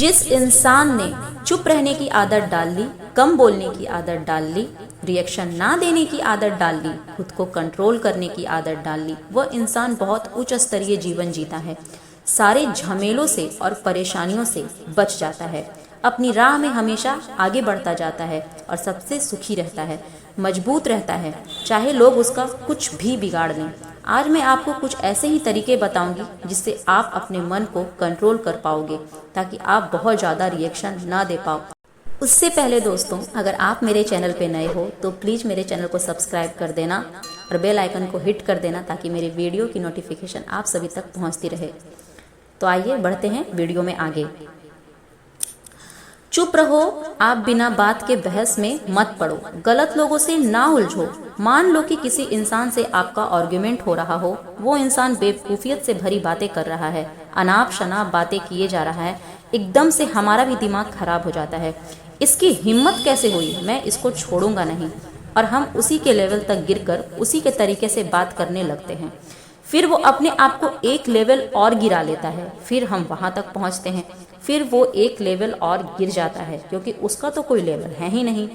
जिस इंसान ने चुप रहने की आदत डाल ली, कम बोलने की आदत डाल ली, रिएक्शन ना देने की आदत डाल ली, खुद को कंट्रोल करने की आदत डाल ली, वह इंसान बहुत उच्च स्तरीय जीवन जीता है। सारे झमेलों से और परेशानियों से बच जाता है, अपनी राह में हमेशा आगे बढ़ता जाता है और सबसे सुखी रहता है, मजबूत रहता है, चाहे लोग उसका कुछ भी बिगाड़ दें। आज मैं आपको कुछ ऐसे ही तरीके बताऊंगी जिससे आप अपने मन को कंट्रोल कर पाओगे, ताकि आप बहुत ज़्यादा रिएक्शन ना दे पाओ। उससे पहले दोस्तों, अगर आप मेरे चैनल पे नए हो तो प्लीज़ मेरे चैनल को सब्सक्राइब कर देना और बेल आइकन को हिट कर देना, ताकि मेरे वीडियो की नोटिफिकेशन आप सभी तक पहुंचती रहे। तो आइए बढ़ते हैं वीडियो में आगे। चुप रहो, आप बिना बात के बहस में मत पड़ो, गलत लोगों से ना उलझो। मान लो कि किसी इंसान से आपका आर्ग्यूमेंट हो रहा हो, वो इंसान बेवकूफ़ियत से भरी बातें कर रहा है, अनाप शनाप बातें किए जा रहा है, एकदम से हमारा भी दिमाग खराब हो जाता है। इसकी हिम्मत कैसे हुई, मैं इसको छोड़ूंगा नहीं, और हम उसी के लेवल तक गिरकर उसी के तरीके से बात करने लगते हैं। फिर वो अपने आप को एक लेवल और गिरा लेता है, फिर हम वहाँ तक पहुँचते हैं, फिर वो एक लेवल और गिर जाता है, क्योंकि उसका तो कोई लेवल है ही नहीं।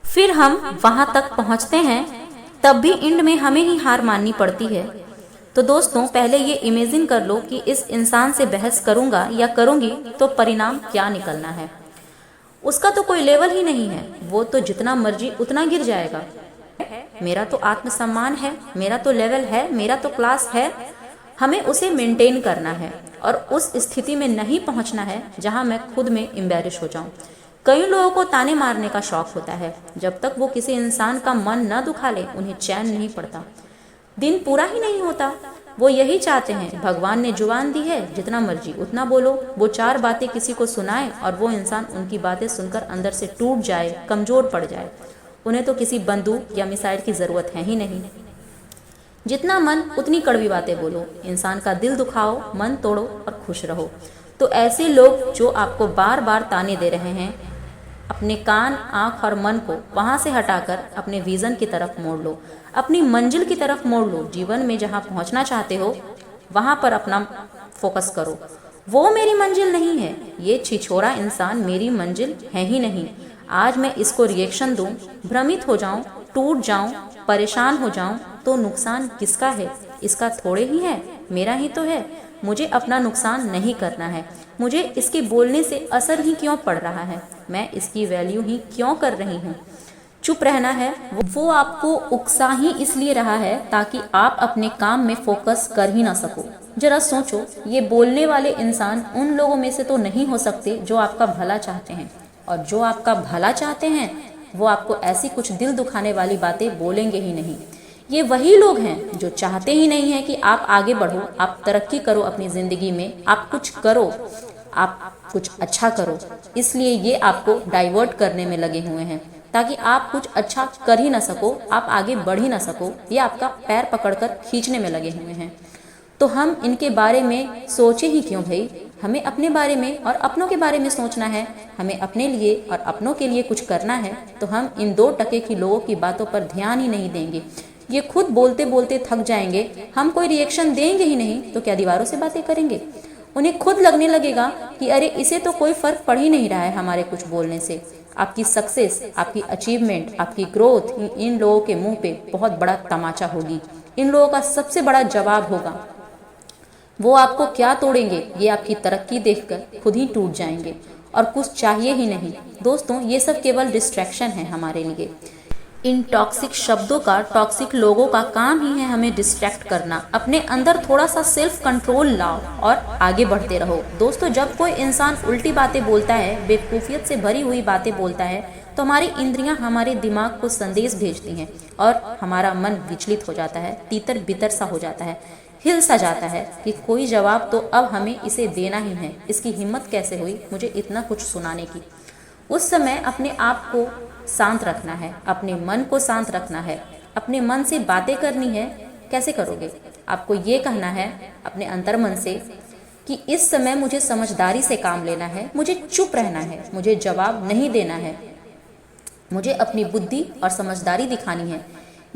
फिर हम वहाँ तक पहुँचते हैं, तब भी एंड में हमें ही हार माननी पड़ती है। तो दोस्तों, पहले ये इमेजिन कर लो कि इस इंसान से बहस करूँगा या करूँगी तो परिणाम क्या निकलना है। उसका तो कोई लेवल ही नहीं है, वो तो जितना मर्जी उतना गिर जाएगा। मेरा तो आत्मसम्मान है, मेरा तो लेवल है, मेरा तो क्लास है, हमें उसे मेंटेन करना है और उस स्थिति में नहीं पहुंचना है जहां मैं खुद में एम्बैरेश हो जाऊं। कई लोगों को ताने मारने का शौक होता है, जब तक वो किसी इंसान का मन न दुखा ले उन्हें चैन नहीं पड़ता, दिन पूरा ही नहीं होता। वो यही चाहते हैं, भगवान ने जुबान दी है, जितना मर्जी उतना बोलो। वो चार बातें किसी को सुनाए और वो इंसान उनकी बातें सुनकर अंदर से टूट जाए, कमजोर पड़ जाए। उन्हें तो किसी बंदूक या मिसाइल की ज़रूरत है ही नहीं। जितना मन उतनी कड़वी बातें बोलो, इंसान का दिल दुखाओ, मन तोड़ो और खुश रहो। तो ऐसे लोग जो आपको बार बार ताने दे रहे हैं, अपने कान, आँख और मन को वहाँ से हटाकर अपने विज़न की तरफ मोड़ लो, अपनी मंजिल की तरफ मोड़ लो। जीवन में जहाँ पहुँचना चाहते हो वहाँ पर अपना फोकस करो। वो मेरी मंजिल नहीं है, ये छिछोरा इंसान मेरी मंजिल है ही नहीं। आज मैं इसको रिएक्शन दूं, भ्रमित हो जाऊं, टूट जाऊं, परेशान हो जाऊं, तो नुकसान किसका है? इसका थोड़े ही है, मेरा ही तो है। मुझे अपना नुकसान नहीं करना है। मुझे इसके बोलने से असर ही क्यों पड़ रहा है? मैं इसकी वैल्यू ही क्यों कर रही हूँ? चुप रहना है, वो आपको उकसा ही इसलिए रहा है ताकि आप अपने काम में फोकस कर ही ना सको। जरा सोचो, ये बोलने वाले इंसान उन लोगों में से तो नहीं हो सकते जो आपका भला चाहते हैं, और जो आपका भला चाहते हैं वो आपको ऐसी कुछ दिल दुखाने वाली बातें बोलेंगे ही नहीं। ये वही लोग हैं जो चाहते ही नहीं है कि आप आगे बढ़ो, आप तरक्की करो अपनी ज़िंदगी में, आप कुछ करो, आप कुछ अच्छा करो। इसलिए ये आपको डाइवर्ट करने में लगे हुए हैं, ताकि आप कुछ अच्छा कर ही ना सको, आप आगे बढ़ ही ना सको। ये आपका पैर पकड़कर खींचने में लगे हुए हैं। तो हम इनके बारे में सोचे ही क्यों भाई? हमें अपने बारे में और अपनों के बारे में सोचना है। हमें अपने लिए और अपनों के लिए कुछ करना है, तो हम इन 2 टके की लोगों की बातों पर ध्यान ही नहीं देंगे। ये खुद बोलते बोलते थक जाएंगे, हम कोई रिएक्शन देंगे ही नहीं तो क्या दीवारों से बातें करेंगे? उन्हें खुद लगने लगेगा कि अरे इसे तो कोई फर्क पड़ ही नहीं रहा है हमारे कुछ बोलने से। आपकी सक्सेस, आपकी अचीवमेंट, आपकी ग्रोथ इन लोगों के मुंह पे बहुत बड़ा तमाचा होगी। इन लोगों का सबसे बड़ा जवाब होगा। वो आपको क्या तोड़ेंगे, ये आपकी तरक्की देखकर खुद ही टूट जाएंगे और कुछ चाहिए ही नहीं। दोस्तों, ये सब केवल डिस्ट्रैक्शन है हमारे लिए। इन टॉक्सिक शब्दों का, टॉक्सिक लोगों का काम ही है हमें डिस्ट्रैक्ट करना। अपने अंदर थोड़ा सा सेल्फ कंट्रोल लाओ और आगे बढ़ते रहो। दोस्तों, जब कोई इंसान उल्टी बातें बोलता है, बेवकूफ़ियत से भरी हुई बातें बोलता है, तो हमारी इंद्रियां हमारे दिमाग को संदेश भेजती हैं और हमारा मन विचलित हो जाता है, तीतर बितर सा हो जाता है, हिल सा जाता है कि कोई जवाब तो अब हमें इसे देना ही है। इसकी हिम्मत कैसे हुई मुझे इतना कुछ सुनाने की? उस समय अपने आप को शांत रखना है, अपने मन को शांत रखना है, अपने मन से बातें करनी है। कैसे करोगे? आपको ये कहना है अपने अंतर्मन से कि इस समय मुझे समझदारी से काम लेना है, मुझे चुप रहना है, मुझे जवाब नहीं देना है, मुझे अपनी बुद्धि और समझदारी दिखानी है।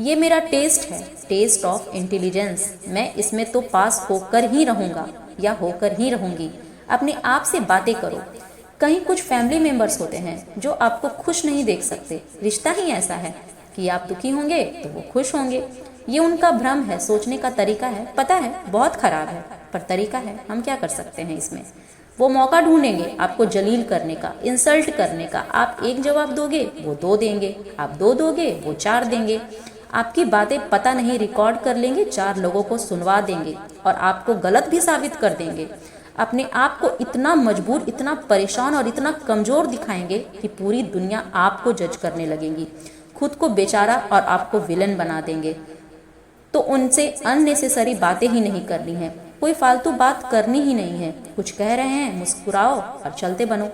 ये मेरा टेस्ट है, टेस्ट ऑफ इंटेलिजेंस। मैं इसमें तो पास होकर ही रहूँगा या होकर ही रहूँगी। अपने आप से बातें करो। कहीं कुछ फैमिली मेंबर्स होते हैं जो आपको खुश नहीं देख सकते। रिश्ता ही ऐसा है कि आप दुखी होंगे तो वो खुश होंगे। ये उनका भ्रम है, सोचने का तरीका है। पता है बहुत खराब है, पर तरीका है, हम क्या कर सकते हैं इसमें। वो मौका ढूंढेंगे आपको जलील करने का, इंसल्ट करने का। आप एक जवाब दोगे वो दो देंगे, आप दो दोगे वो चार देंगे। आपकी बातें पता नहीं रिकॉर्ड कर लेंगे, चार लोगों को सुनवा देंगे और आपको गलत भी साबित कर देंगे। अपने आप को इतना मजबूर, इतना परेशान और इतना कमजोर दिखाएंगे कि पूरी दुनिया आपको जज करने लगेगी। खुद को बेचारा और आपको विलन बना देंगे। तो उनसे अननेसेसरी बातें ही नहीं करनी है, कोई फालतू बात करनी ही नहीं है। कुछ कह रहे हैं मुस्कुराओ और चलते बनो।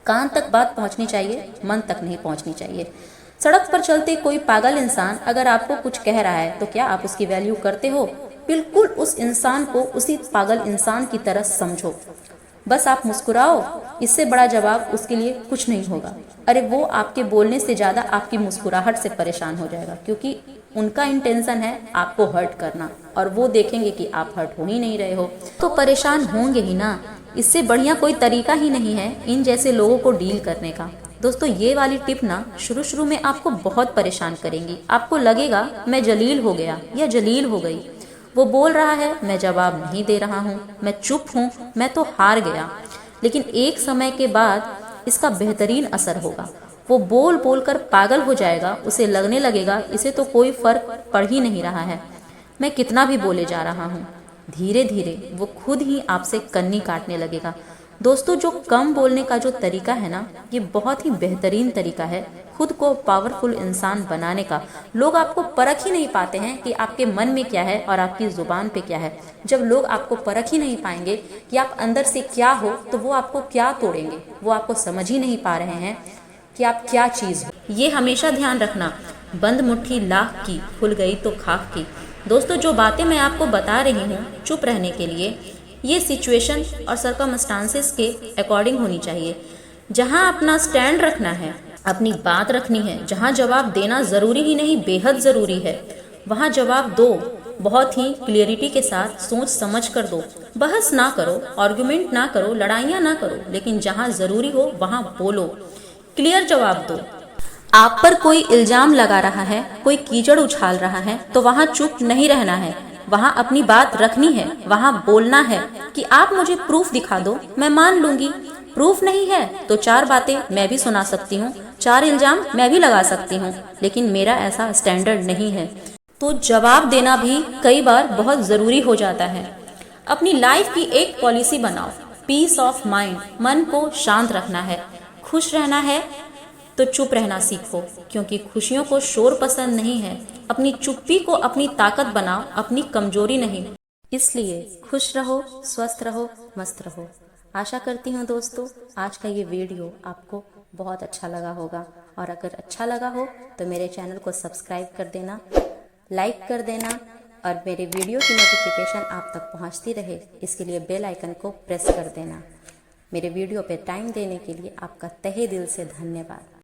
कान तक बात पहुंचनी चाहिए, मन तक नहीं पहुंचनी चाहिए। सड़क पर चलते कोई पागल इंसान अगर आपको कुछ कह रहा है तो क्या आप उसकी वैल्यू करते हो? बिल्कुल उस इंसान को उसी पागल इंसान की तरह समझो। बस आप मुस्कुराओ, इससे बड़ा जवाब उसके लिए कुछ नहीं होगा। अरे वो आपके बोलने से ज़्यादा आपकी मुस्कुराहट से परेशान हो जाएगा, क्योंकि उनका इंटेंशन है आपको हर्ट करना और वो देखेंगे कि आप हर्ट हो ही नहीं रहे हो तो परेशान होंगे ही ना। इससे बढ़िया कोई तरीका ही नहीं है इन जैसे लोगों को डील करने का। दोस्तों ये वाली टिप ना शुरू में आपको बहुत परेशान करेंगी। आपको लगेगा मैं जलील हो गया या जलील हो गई। वो बोल रहा है, मैं जवाब नहीं दे रहा हूँ, मैं चुप हूँ, मैं तो हार गया। लेकिन एक समय के बाद इसका बेहतरीन असर होगा। वो बोल बोल कर पागल हो जाएगा। उसे लगने लगेगा इसे तो कोई फर्क पड़ ही नहीं रहा है, मैं कितना भी बोले जा रहा हूँ। धीरे धीरे वो खुद ही आपसे कन्नी काटने लगेगा। दोस्तों जो कम बोलने का जो तरीका है ना, ये बहुत ही बेहतरीन तरीका है खुद को पावरफुल इंसान बनाने का। लोग आपको परख ही नहीं पाते हैं कि आपके मन में क्या है और आपकी जुबान पे क्या है। जब लोग आपको परख ही नहीं पाएंगे कि आप अंदर से क्या हो, तो वो आपको क्या तोड़ेंगे। वो आपको समझ ही नहीं पा रहे हैं कि आप क्या चीज़ हो। ये हमेशा ध्यान रखना, बंद मुट्ठी लाख की, खुल गई तो खाक की। दोस्तों जो बातें मैं आपको बता रही हूँ चुप रहने के लिए, ये सिचुएशन और सर्कमस्टांसेस के अकॉर्डिंग होनी चाहिए। जहाँ अपना स्टैंड रखना है, अपनी बात रखनी है, जहाँ जवाब देना ज़रूरी ही नहीं बेहद ज़रूरी है, वहाँ जवाब दो। बहुत ही क्लियरिटी के साथ सोच समझ कर दो। बहस ना करो, आर्गुमेंट ना करो, लड़ाइयाँ ना करो, लेकिन जहाँ ज़रूरी हो वहाँ बोलो, क्लियर जवाब दो। आप पर कोई इल्जाम लगा रहा है, कोई कीचड़ उछाल रहा है, तो वहाँ चुप नहीं रहना है, वहाँ अपनी बात रखनी है, वहाँ बोलना है कि आप मुझे प्रूफ दिखा दो, मैं मान लूंगी। प्रूफ नहीं है तो चार बातें मैं भी सुना सकती हूँ, चार इल्जाम मैं भी लगा सकती हूँ, लेकिन मेरा ऐसा स्टैंडर्ड नहीं है। तो जवाब देना भी कई बार बहुत ज़रूरी हो जाता है। अपनी लाइफ की एक पॉलिसी बनाओ, पीस ऑफ माइंड। मन को शांत रखना है, खुश रहना है तो चुप रहना सीखो, क्योंकि खुशियों को शोर पसंद नहीं है। अपनी चुप्पी को अपनी ताकत बनाओ, अपनी कमजोरी नहीं। इसलिए खुश रहो, स्वस्थ रहो, मस्त रहो। आशा करती हूँ दोस्तों आज का ये वीडियो आपको बहुत अच्छा लगा होगा, और अगर अच्छा लगा हो तो मेरे चैनल को सब्सक्राइब कर देना, लाइक कर देना, और मेरे वीडियो की नोटिफिकेशन आप तक पहुँचती रहे इसके लिए बेल आइकन को प्रेस कर देना। मेरे वीडियो पे टाइम देने के लिए आपका तहे दिल से धन्यवाद।